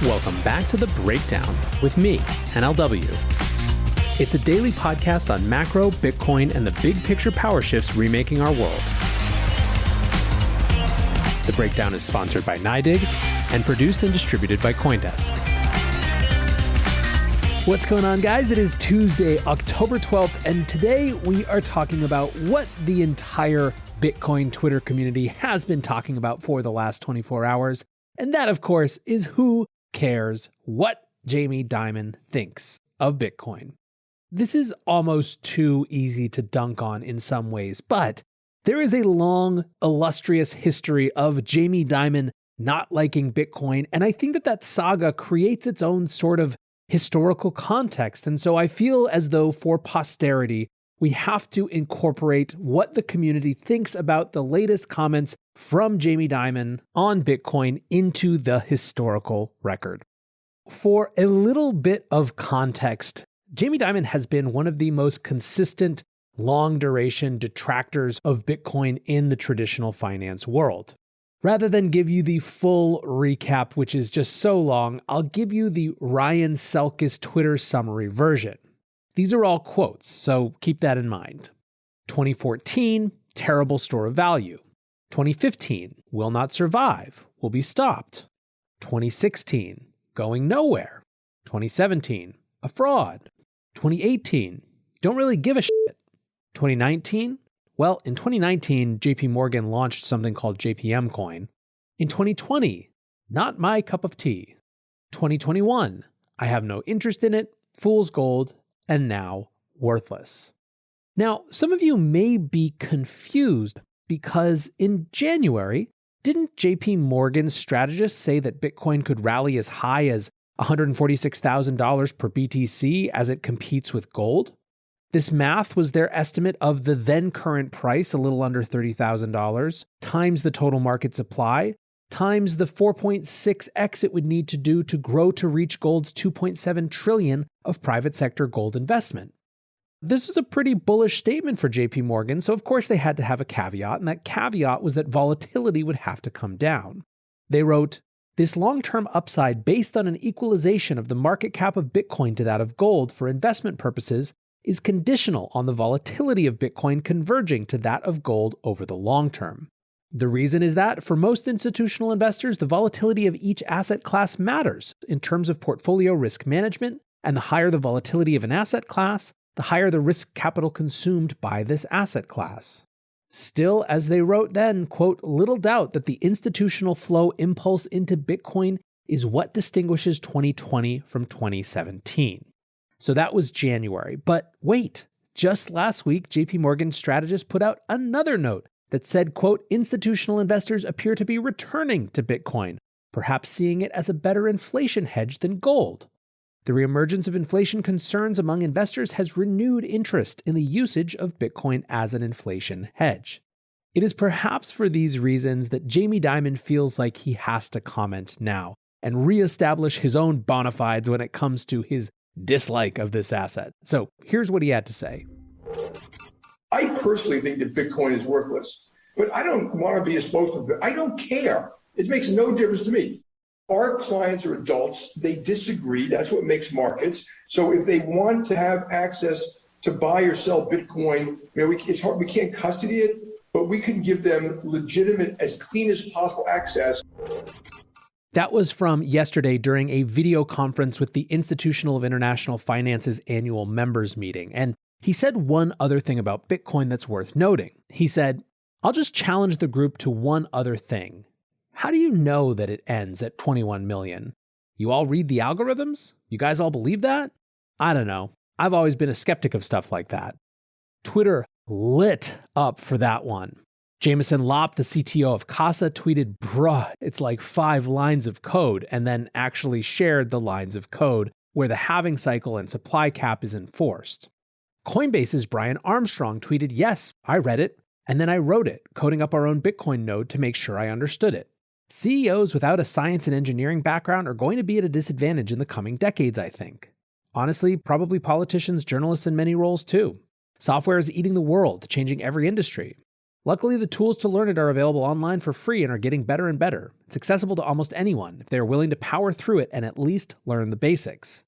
Welcome back to The Breakdown with me, NLW. It's a daily podcast on macro, Bitcoin, and the big picture power shifts remaking our world. The Breakdown is sponsored by NYDIG and produced and distributed by CoinDesk. What's going on, guys? It is Tuesday, October 12th, and today we are talking about what the entire Bitcoin Twitter community has been talking about for the last 24 hours. And that, of course, is who cares what Jamie Dimon thinks of Bitcoin. This is almost too easy to dunk on in some ways, but there is a long, illustrious history of Jamie Dimon not liking Bitcoin, and I think that saga creates its own sort of historical context. And so I feel as though for posterity, we have to incorporate what the community thinks about the latest comments from Jamie Dimon on Bitcoin into the historical record. For a little bit of context, Jamie Dimon has been one of the most consistent, long-duration detractors of Bitcoin in the traditional finance world. Rather than give you the full recap, which is just so long, I'll give you the Ryan Selkis Twitter summary version. These are all quotes, so keep that in mind. 2014, terrible store of value. 2015, will not survive, will be stopped. 2016, going nowhere. 2017, a fraud. 2018, don't really give a shit. 2019, well, in 2019, JP Morgan launched something called JPM Coin. In 2020, not my cup of tea. 2021, I have no interest in it, fool's gold, and now worthless. Now, some of you may be confused because in January, didn't JP Morgan's strategists say that Bitcoin could rally as high as $146,000 per BTC as it competes with gold? This math was their estimate of the then current price, a little under $30,000, times the total market supply, times the 4.6x it would need to do to grow to reach gold's $2.7 trillion of private sector gold investment. This was a pretty bullish statement for JP Morgan, so of course they had to have a caveat, and that caveat was that volatility would have to come down. They wrote, "This long-term upside based on an equalization of the market cap of Bitcoin to that of gold for investment purposes is conditional on the volatility of Bitcoin converging to that of gold over the long term. The reason is that for most institutional investors, the volatility of each asset class matters in terms of portfolio risk management, and the higher the volatility of an asset class, the higher the risk capital consumed by this asset class." Still, as they wrote then, quote, "Little doubt that the institutional flow impulse into Bitcoin is what distinguishes 2020 from 2017. So that was January. But wait, just last week, JP Morgan strategists put out another note that said, quote, "Institutional investors appear to be returning to Bitcoin, perhaps seeing it as a better inflation hedge than gold. The reemergence of inflation concerns among investors has renewed interest in the usage of Bitcoin as an inflation hedge." It is perhaps for these reasons that Jamie Dimon feels like he has to comment now and reestablish his own bona fides when it comes to his dislike of this asset. So here's what he had to say. I personally think that Bitcoin is worthless, but I don't want to be exposed to it. I don't care. It makes no difference to me. Our clients are adults. They disagree. That's what makes markets. So if they want to have access to buy or sell Bitcoin, it's hard. We can't custody it, but we can give them legitimate, as clean as possible access. That was from yesterday during a video conference with the Institutional of International Finance's annual members meeting. And he said one other thing about Bitcoin that's worth noting. He said, "I'll just challenge the group to one other thing. How do you know that it ends at 21 million? You all read the algorithms? You guys all believe that? I don't know. I've always been a skeptic of stuff like that." Twitter lit up for that one. Jameson Lopp, the CTO of Casa, tweeted, "Bruh, it's like 5 lines of code," and then actually shared the lines of code where the halving cycle and supply cap is enforced. Coinbase's Brian Armstrong tweeted, "Yes, I read it, and then I wrote it, coding up our own Bitcoin node to make sure I understood it. CEOs without a science and engineering background are going to be at a disadvantage in the coming decades, I think. Honestly, probably politicians, journalists, and many roles too. Software is eating the world, changing every industry. Luckily, the tools to learn it are available online for free and are getting better and better. It's accessible to almost anyone if they are willing to power through it and at least learn the basics.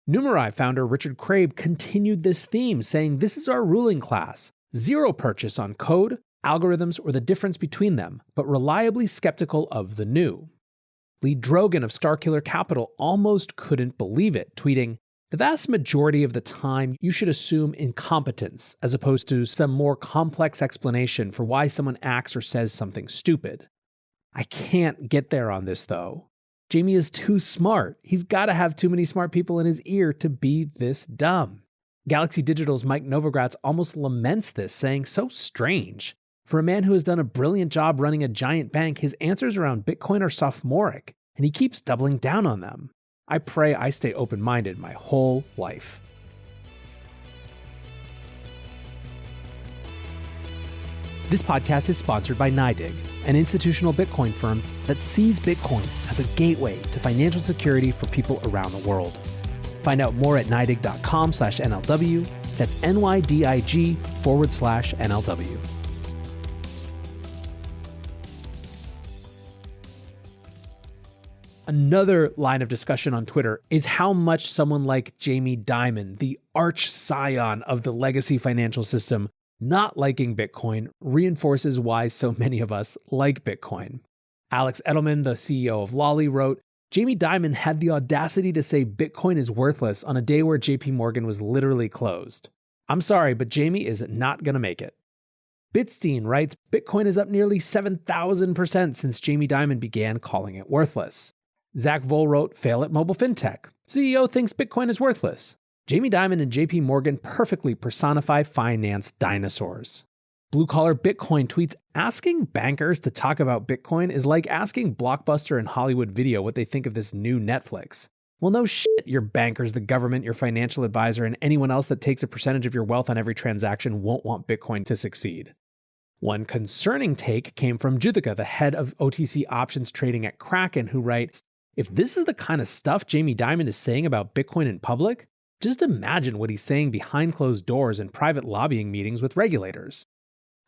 Numerai founder Richard Crabe continued this theme, saying this is our ruling class. Zero purchase on code, algorithms, or the difference between them, but reliably skeptical of the new. Lee Drogan of Starkiller Capital almost couldn't believe it, tweeting, "The vast majority of the time, you should assume incompetence as opposed to some more complex explanation for why someone acts or says something stupid." I can't get there on this, though. Jamie is too smart. He's got to have too many smart people in his ear to be this dumb. Galaxy Digital's Mike Novogratz almost laments this, saying, "So strange. For a man who has done a brilliant job running a giant bank, his answers around Bitcoin are sophomoric, and he keeps doubling down on them. I pray I stay open-minded my whole life." This podcast is sponsored by NYDIG, an institutional Bitcoin firm that sees Bitcoin as a gateway to financial security for people around the world. Find out more at NYDIG.com/NLW. That's NYDIG/NLW. Another line of discussion on Twitter is how much someone like Jamie Dimon, the arch scion of the legacy financial system, not liking Bitcoin reinforces why so many of us like Bitcoin. Alex Edelman, the CEO of Lolly, wrote, "Jamie Dimon had the audacity to say Bitcoin is worthless on a day where JP Morgan was literally closed. I'm sorry, but Jamie is not going to make it." Bitstein writes, "Bitcoin is up nearly 7,000% since Jamie Dimon began calling it worthless." Zach Voll wrote, "Fail at mobile fintech. CEO thinks Bitcoin is worthless." Jamie Dimon and JP Morgan perfectly personify finance dinosaurs. Blue Collar Bitcoin tweets, "Asking bankers to talk about Bitcoin is like asking Blockbuster and Hollywood Video what they think of this new Netflix. Well, no shit, your bankers, the government, your financial advisor, and anyone else that takes a percentage of your wealth on every transaction won't want Bitcoin to succeed." One concerning take came from Judika, the head of OTC options trading at Kraken, who writes, "If this is the kind of stuff Jamie Dimon is saying about Bitcoin in public, just imagine what he's saying behind closed doors in private lobbying meetings with regulators."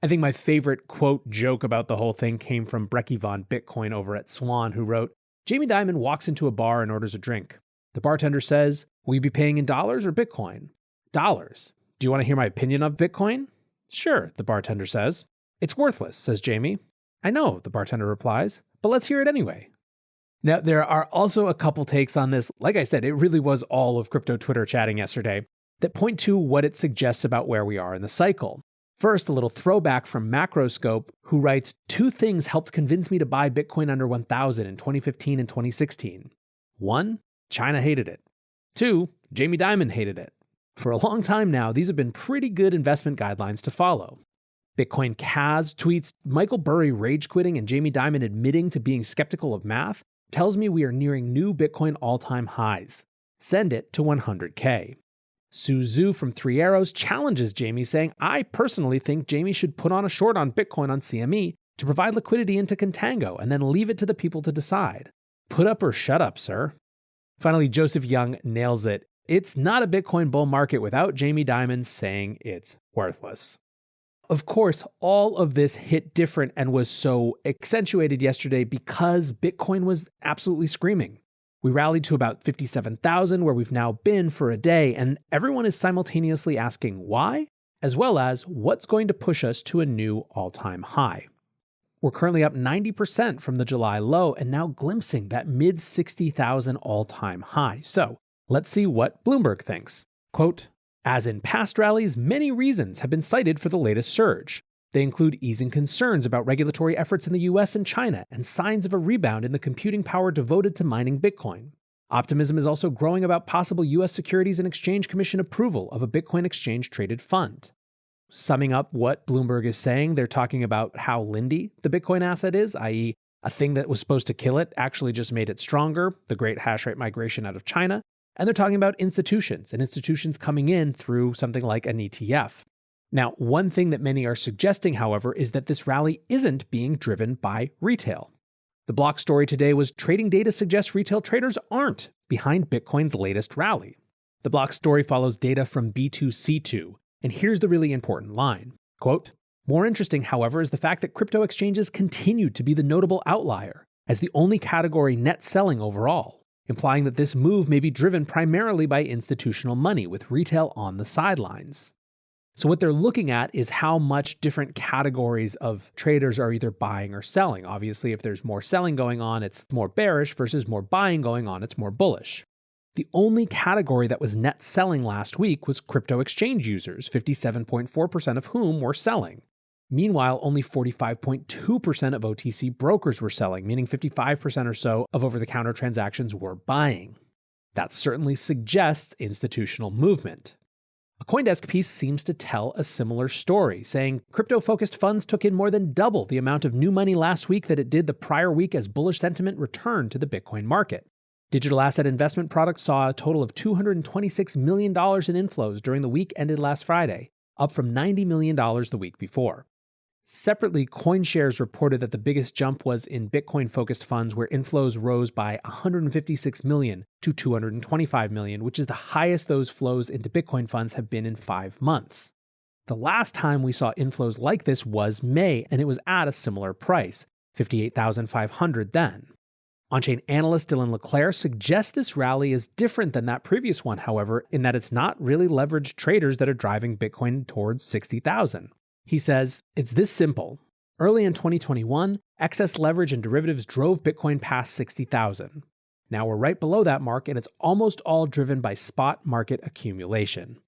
I think my favorite quote joke about the whole thing came from Brecky Von Bitcoin over at Swan, who wrote, "Jamie Dimon walks into a bar and orders a drink. The bartender says, 'Will you be paying in dollars or Bitcoin?' 'Dollars. Do you want to hear my opinion of Bitcoin?' 'Sure,' the bartender says. 'It's worthless,' says Jamie. 'I know,' the bartender replies, 'but let's hear it anyway.'" Now, there are also a couple takes on this. Like I said, it really was all of crypto Twitter chatting yesterday that point to what it suggests about where we are in the cycle. First, a little throwback from Macroscope, who writes, "Two things helped convince me to buy Bitcoin under 1,000 in 2015 and 2016. One, China hated it. Two, Jamie Dimon hated it. For a long time now, these have been pretty good investment guidelines to follow." Bitcoin Kaz tweets, "Michael Burry rage quitting and Jamie Dimon admitting to being skeptical of math tells me we are nearing new Bitcoin all-time highs. Send it to 100K. Suzu from Three Arrows challenges Jamie, saying, "I personally think Jamie should put on a short on Bitcoin on CME to provide liquidity into Contango and then leave it to the people to decide. Put up or shut up, sir." Finally, Joseph Young nails it. "It's not a Bitcoin bull market without Jamie Dimon saying it's worthless." Of course, all of this hit different and was so accentuated yesterday because Bitcoin was absolutely screaming. We rallied to about 57,000, where we've now been for a day, and everyone is simultaneously asking why, as well as what's going to push us to a new all-time high. We're currently up 90% from the July low and now glimpsing that mid-60,000 all-time high. So let's see what Bloomberg thinks. Quote, "As in past rallies, many reasons have been cited for the latest surge. They include easing concerns about regulatory efforts in the US and China and signs of a rebound in the computing power devoted to mining Bitcoin. Optimism is also growing about possible US Securities and Exchange Commission approval of a Bitcoin exchange-traded fund." Summing up what Bloomberg is saying, they're talking about how lindy the Bitcoin asset is, i.e. a thing that was supposed to kill it actually just made it stronger, the great hash rate migration out of China. And they're talking about institutions and institutions coming in through something like an ETF. Now, one thing that many are suggesting, however, is that this rally isn't being driven by retail. The Block story today was trading data suggests retail traders aren't behind Bitcoin's latest rally. The Block story follows data from B2C2, and here's the really important line. Quote, More interesting, however, is the fact that crypto exchanges continued to be the notable outlier, as the only category net selling overall, implying that this move may be driven primarily by institutional money, with retail on the sidelines. So what they're looking at is how much different categories of traders are either buying or selling. Obviously, if there's more selling going on, it's more bearish, versus more buying going on, it's more bullish. The only category that was net selling last week was crypto exchange users, 57.4% of whom were selling. Meanwhile, only 45.2% of OTC brokers were selling, meaning 55% or so of over-the-counter transactions were buying. That certainly suggests institutional movement. A CoinDesk piece seems to tell a similar story, saying crypto-focused funds took in more than double the amount of new money last week that it did the prior week as bullish sentiment returned to the Bitcoin market. Digital asset investment products saw a total of $226 million in inflows during the week ended last Friday, up from $90 million the week before. Separately, CoinShares reported that the biggest jump was in Bitcoin-focused funds, where inflows rose by $156 million to $225 million, which is the highest those flows into Bitcoin funds have been in 5 months. The last time we saw inflows like this was May, and it was at a similar price, $58,500 then. On-chain analyst Dylan LeClaire suggests this rally is different than that previous one, however, in that it's not really leveraged traders that are driving Bitcoin towards 60,000. He says, it's this simple. Early in 2021, excess leverage and derivatives drove Bitcoin past 60,000. Now we're right below that mark, and it's almost all driven by spot market accumulation.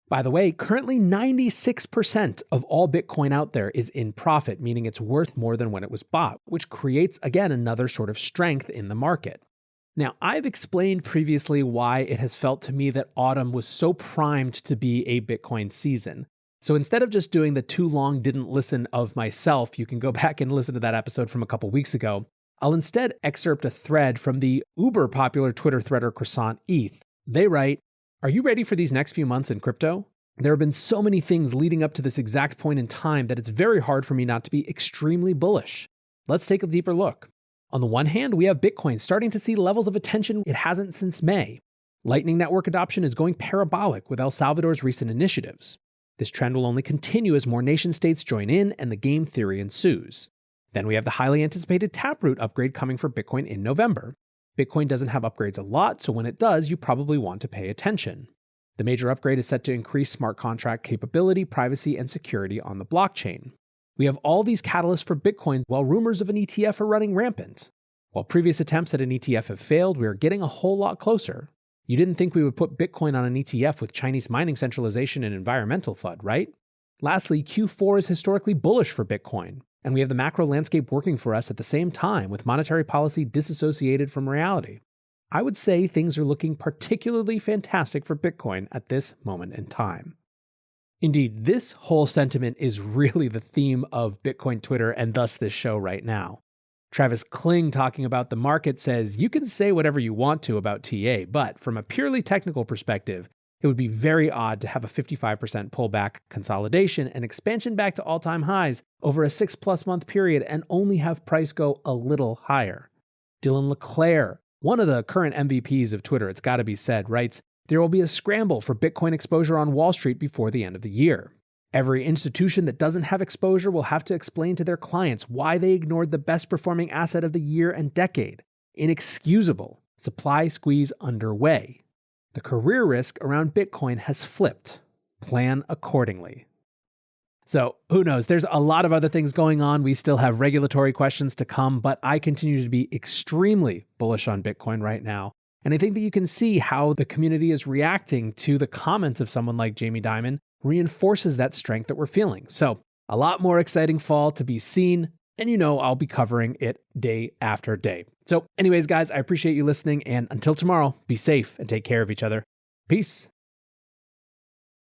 By the way, currently 96% of all Bitcoin out there is in profit, meaning it's worth more than when it was bought, which creates, again, another sort of strength in the market. Now, I've explained previously why it has felt to me that autumn was so primed to be a Bitcoin season. So instead of just doing the too long didn't listen of myself, you can go back and listen to that episode from a couple weeks ago. I'll instead excerpt a thread from the uber popular Twitter threader Croissant ETH. They write, "Are you ready for these next few months in crypto? There have been so many things leading up to this exact point in time that it's very hard for me not to be extremely bullish. Let's take a deeper look. On the one hand, we have Bitcoin starting to see levels of attention it hasn't since May. Lightning Network adoption is going parabolic with El Salvador's recent initiatives. This trend will only continue as more nation-states join in and the game theory ensues. Then we have the highly anticipated Taproot upgrade coming for Bitcoin in November. Bitcoin doesn't have upgrades a lot, so when it does, you probably want to pay attention. The major upgrade is set to increase smart contract capability, privacy, and security on the blockchain. We have all these catalysts for Bitcoin while rumors of an ETF are running rampant. While previous attempts at an ETF have failed, we are getting a whole lot closer. You didn't think we would put Bitcoin on an ETF with Chinese mining centralization and environmental FUD, right? Lastly, Q4 is historically bullish for Bitcoin, and we have the macro landscape working for us at the same time with monetary policy disassociated from reality. I would say things are looking particularly fantastic for Bitcoin at this moment in time." Indeed, this whole sentiment is really the theme of Bitcoin Twitter and thus this show right now. Travis Kling, talking about the market, says, "You can say whatever you want to about TA, but from a purely technical perspective, it would be very odd to have a 55% pullback, consolidation, and expansion back to all-time highs over a 6+ month period and only have price go a little higher." Dylan LeClaire, one of the current MVPs of Twitter, it's got to be said, writes, "There will be a scramble for Bitcoin exposure on Wall Street before the end of the year. Every institution that doesn't have exposure will have to explain to their clients why they ignored the best performing asset of the year and decade. Inexcusable. Supply squeeze underway. The career risk around Bitcoin has flipped. Plan accordingly." So who knows? There's a lot of other things going on. We still have regulatory questions to come, but I continue to be extremely bullish on Bitcoin right now. And I think that you can see how the community is reacting to the comments of someone like Jamie Dimon reinforces that strength that we're feeling. So a lot more exciting fall to be seen. And I'll be covering it day after day. So anyways, guys, I appreciate you listening. And until tomorrow, be safe and take care of each other. Peace.